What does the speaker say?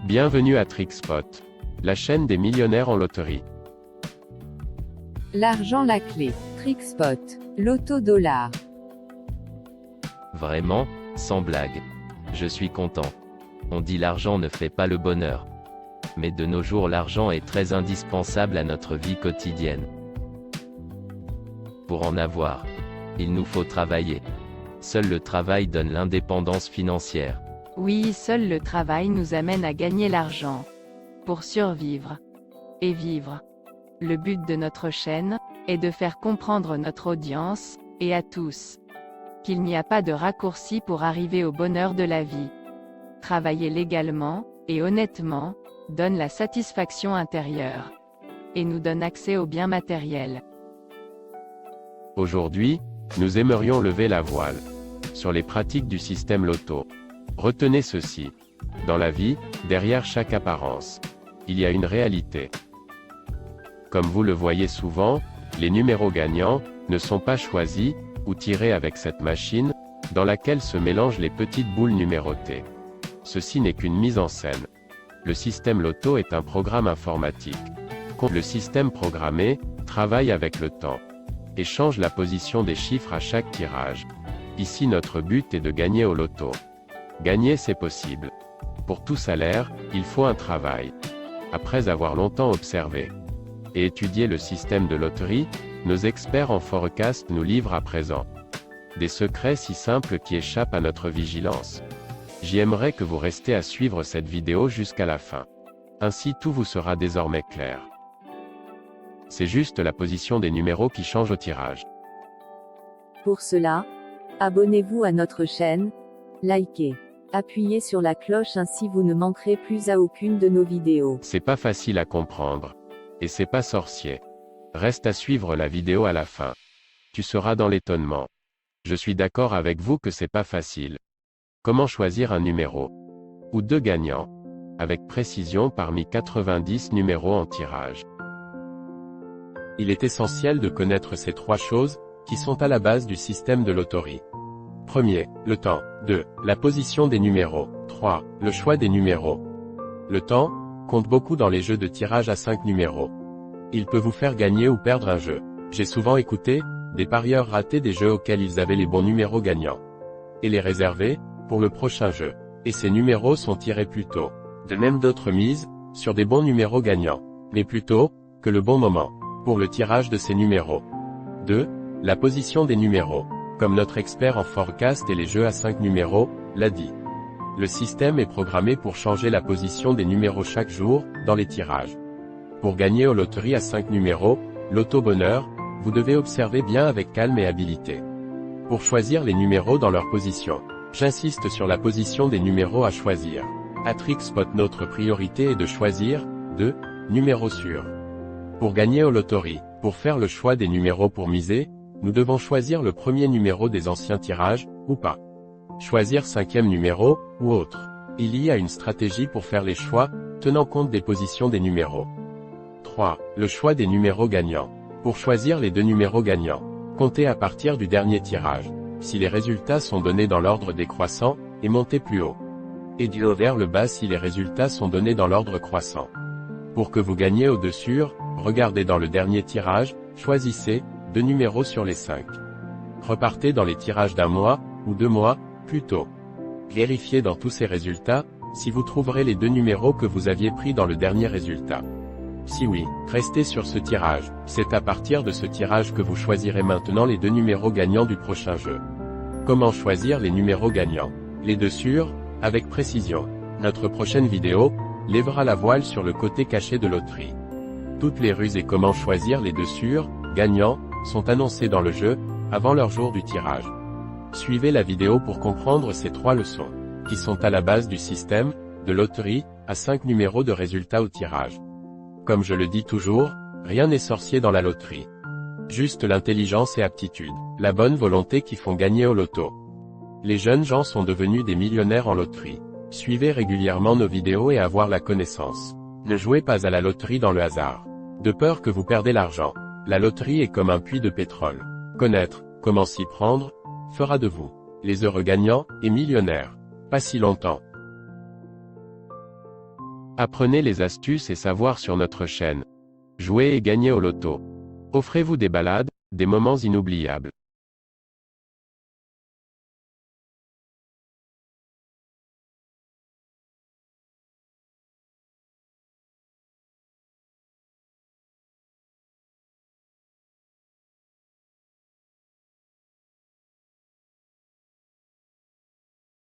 Bienvenue à TrickSpot, la chaîne des millionnaires en loterie. L'argent la clé. TrickSpot. Loto dollar. Vraiment, sans blague. Je suis content. On dit l'argent ne fait pas le bonheur. Mais de nos jours l'argent est très indispensable à notre vie quotidienne. Pour en avoir, il nous faut travailler. Seul le travail donne l'indépendance financière. Oui, seul le travail nous amène à gagner l'argent. Pour survivre. Et vivre. Le but de notre chaîne est de faire comprendre notre audience, et à tous, qu'il n'y a pas de raccourci pour arriver au bonheur de la vie. Travailler légalement, et honnêtement, donne la satisfaction intérieure. Et nous donne accès aux biens matériels. Aujourd'hui, nous aimerions lever la voile sur les pratiques du système loto. Retenez ceci. Dans la vie, derrière chaque apparence, il y a une réalité. Comme vous le voyez souvent, les numéros gagnants ne sont pas choisis ou tirés avec cette machine, dans laquelle se mélangent les petites boules numérotées. Ceci n'est qu'une mise en scène. Le système loto est un programme informatique. Le système programmé travaille avec le temps et change la position des chiffres à chaque tirage. Ici notre but est de gagner au loto. Gagner c'est possible. Pour tout salaire, il faut un travail. Après avoir longtemps observé et étudié le système de loterie, nos experts en forecast nous livrent à présent des secrets si simples qui échappent à notre vigilance. J'aimerais que vous restiez à suivre cette vidéo jusqu'à la fin. Ainsi tout vous sera désormais clair. C'est juste la position des numéros qui change au tirage. Pour cela, abonnez-vous à notre chaîne, likez, appuyez sur la cloche ainsi vous ne manquerez plus à aucune de nos vidéos. C'est pas facile à comprendre. Et c'est pas sorcier. Reste à suivre la vidéo à la fin. Tu seras dans l'étonnement. Je suis d'accord avec vous que c'est pas facile. Comment choisir un numéro ou deux gagnants avec précision parmi 90 numéros en tirage? Il est essentiel de connaître ces trois choses, qui sont à la base du système de loterie. Premier, le temps. 2. La position des numéros. 3. Le choix des numéros. Le temps compte beaucoup dans les jeux de tirage à 5 numéros. Il peut vous faire gagner ou perdre un jeu. J'ai souvent écouté des parieurs rater des jeux auxquels ils avaient les bons numéros gagnants et les réserver pour le prochain jeu. Et ces numéros sont tirés plus tôt. De même d'autres mises sur des bons numéros gagnants, mais plus tôt que le bon moment pour le tirage de ces numéros. 2. La position des numéros. Comme notre expert en forecast et les jeux à 5 numéros l'a dit. Le système est programmé pour changer la position des numéros chaque jour, dans les tirages. Pour gagner aux loteries à 5 numéros, Loto Bonheur, vous devez observer bien avec calme et habileté. Pour choisir les numéros dans leur position, j'insiste sur la position des numéros à choisir. À TrickSpot notre priorité est de choisir 2 numéros sûrs. Pour gagner aux loteries, pour faire le choix des numéros pour miser, nous devons choisir le premier numéro des anciens tirages, ou pas. Choisir 5e numéro, ou autre. Il y a une stratégie pour faire les choix, tenant compte des positions des numéros. 3. Le choix des numéros gagnants. Pour choisir les deux numéros gagnants, comptez à partir du dernier tirage. Si les résultats sont donnés dans l'ordre décroissant, et montez plus haut. Et du haut vers le bas si les résultats sont donnés dans l'ordre croissant. Pour que vous gagniez au-dessus, regardez dans le dernier tirage, choisissez 2 numéros sur les 5. Repartez dans les tirages d'un mois, ou 2 mois, plus tôt. Vérifiez dans tous ces résultats, si vous trouverez les 2 numéros que vous aviez pris dans le dernier résultat. Si oui, restez sur ce tirage. C'est à partir de ce tirage que vous choisirez maintenant les 2 numéros gagnants du prochain jeu. Comment choisir les numéros gagnants? Les deux sûrs, avec précision. Notre prochaine vidéo lèvera la voile sur le côté caché de loterie. Toutes les ruses et comment choisir les deux sûrs, gagnants, sont annoncées dans le jeu, avant leur jour du tirage. Suivez la vidéo pour comprendre ces 3 leçons, qui sont à la base du système de loterie, à 5 numéros de résultats au tirage. Comme je le dis toujours, rien n'est sorcier dans la loterie. Juste l'intelligence et aptitude, la bonne volonté qui font gagner au loto. Les jeunes gens sont devenus des millionnaires en loterie. Suivez régulièrement nos vidéos et avoir la connaissance. Ne jouez pas à la loterie dans le hasard. De peur que vous perdez l'argent. La loterie est comme un puits de pétrole. Connaître comment s'y prendre fera de vous les heureux gagnants et millionnaires. Pas si longtemps. Apprenez les astuces et savoirs sur notre chaîne. Jouez et gagnez au loto. Offrez-vous des balades, des moments inoubliables.